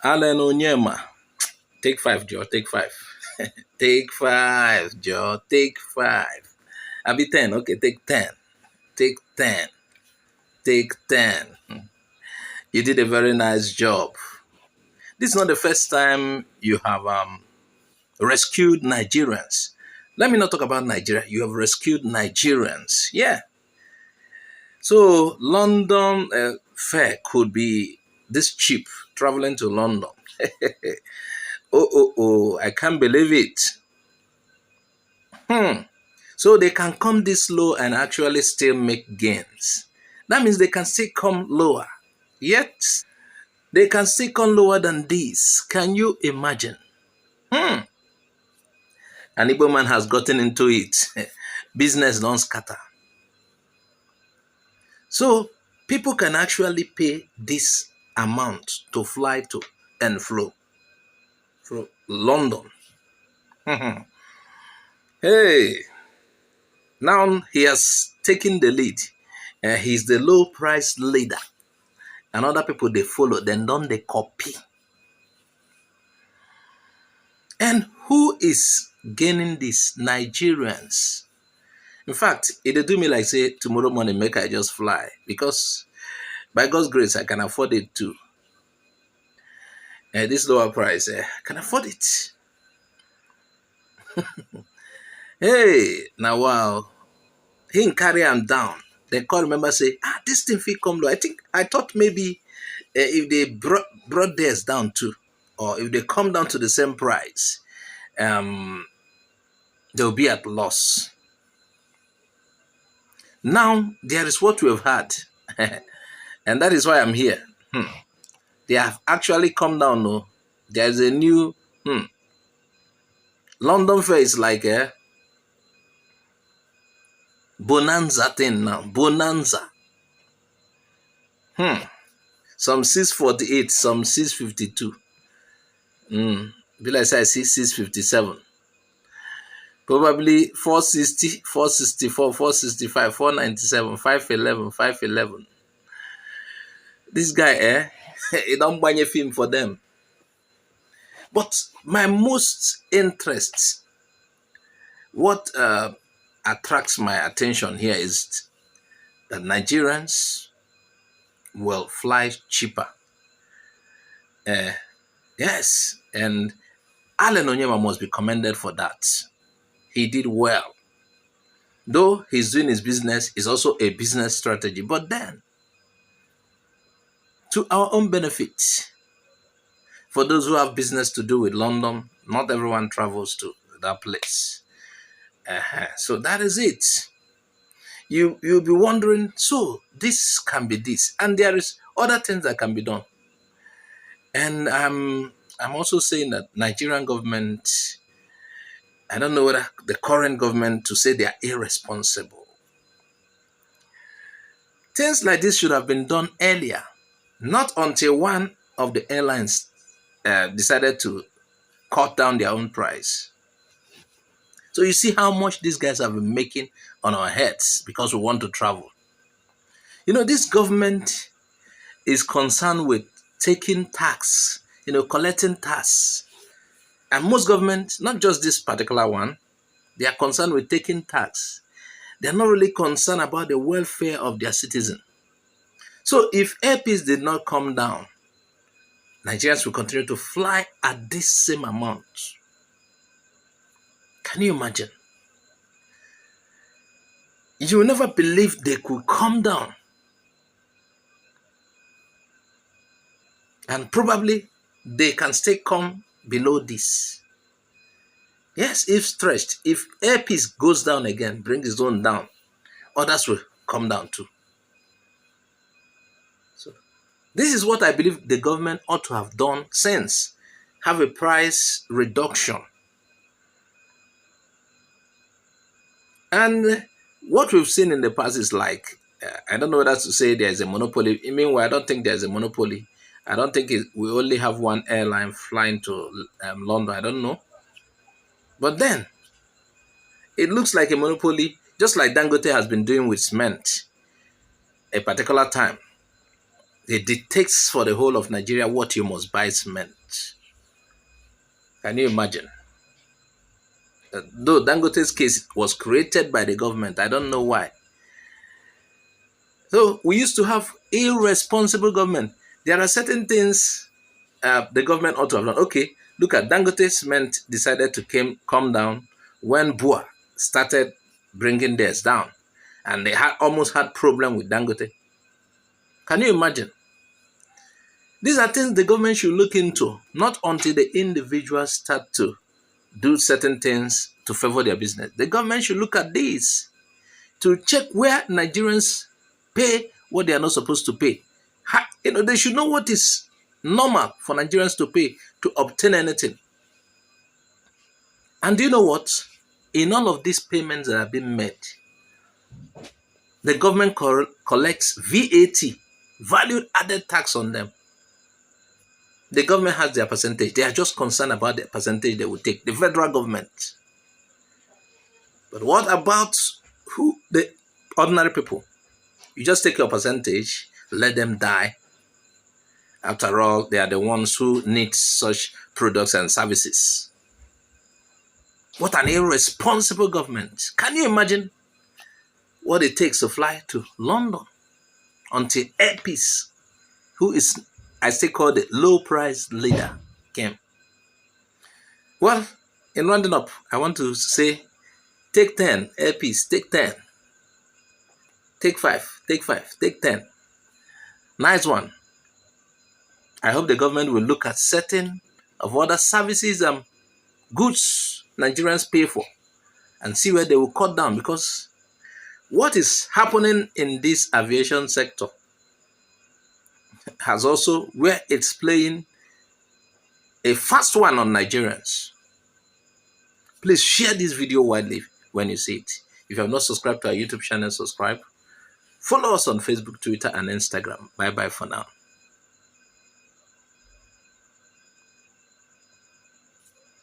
Alan Onyema. Take 5, Joe. Take 5. Take 5, Joe. Take 5. I'll be 10. Okay, take 10. Take 10. Take 10. You did a very nice job. This is not the first time you have rescued Nigerians. Let me not talk about Nigeria. You have rescued Nigerians. Yeah. So London fare could be this cheap, traveling to London. Oh, I can't believe it. So they can come this low and actually still make gains. That means they can still come lower. Yet, they can still come lower than this. Can you imagine? An Igbo man has gotten into it. Business don't scatter. So, people can actually pay this amount to fly to and fro from London. Hey, now he has taken the lead. He's the low price leader. And other people, they follow. Then don't they copy? And who is gaining this? Nigerians. In fact, if they do me like say tomorrow morning, make I just fly. Because by God's grace, I can afford it too. This lower price, I can afford it. Hey, now wow. He can carry him down. Then call remember say, this thing fee come low. I thought maybe if they brought theirs down too, or if they come down to the same price, they'll be at loss. Now, there is what we have had. And that is why I'm here. They have actually come down. No, there's a new London fare is like a bonanza thing now. Bonanza. Some 648, some 652. Be like I see 657. Probably 460, 464, 465, 497, 511, 511. This guy, he don't buy a film for them. But my most interest, what attracts my attention here is that Nigerians will fly cheaper. Yes, and Alan Onyema must be commended for that. He did well. Though he's doing his business, is also a business strategy. But then, to our own benefit, for those who have business to do with London, not everyone travels to that place. So that is it. You'll be wondering, so this can be this. And there is other things that can be done. And I'm also saying that Nigerian government, I don't know whether the current government to say they are irresponsible. Things like this should have been done earlier. Not until one of the airlines decided to cut down their own price. So you see how much these guys have been making on our heads because we want to travel. You know, this government is concerned with taking tax, collecting tax. And most governments, not just this particular one, they are concerned with taking tax. They are not really concerned about the welfare of their citizens. So if airfares did not come down, Nigerians will continue to fly at this same amount. Can you imagine? You will never believe they could come down. And probably they can still come below this. Yes, if stretched, if airfares goes down again, bring his own down, others will come down too. So this is what I believe the government ought to have done since. Have a price reduction. And what we've seen in the past is like, I don't know whether to say there's a monopoly. Meanwhile, I don't think there's a monopoly. I don't think we only have one airline flying to London. I don't know. But then, it looks like a monopoly, just like Dangote has been doing with cement. A particular time, it dictates for the whole of Nigeria what you must buy cement. Can you imagine? Though Dangote's case was created by the government, I don't know why. So we used to have irresponsible government. There are certain things the government ought to have done. Okay, look at Dangote Cement decided to come down when Bua started bringing theirs down, and they almost had problem with Dangote. Can you imagine? These are things the government should look into, not until the individuals start to do certain things to favor their business. The government should look at this to check where Nigerians pay what they are not supposed to pay. They should know what is normal for Nigerians to pay to obtain anything. And do you know what? In all of these payments that have been made, the government collects VAT, value added tax on them. The government has their percentage. They are just concerned about the percentage they will take, the federal government. But what about the ordinary people? You just take your percentage, let them die. After all, they are the ones who need such products and services. What an irresponsible government. Can you imagine what it takes to fly to London until Peace, who is, I still call the low price leader, came? Well, in rounding up, I want to say, take 10, Peace, take 10. Take 5, take 5, take 10. Nice one. I hope the government will look at certain of other services and goods Nigerians pay for and see where they will cut down, because what is happening in this aviation sector has also where it's playing a fast one on Nigerians. Please share this video widely when you see it. If you have not subscribed to our YouTube channel, subscribe. Follow us on Facebook, Twitter, and Instagram. Bye-bye for now.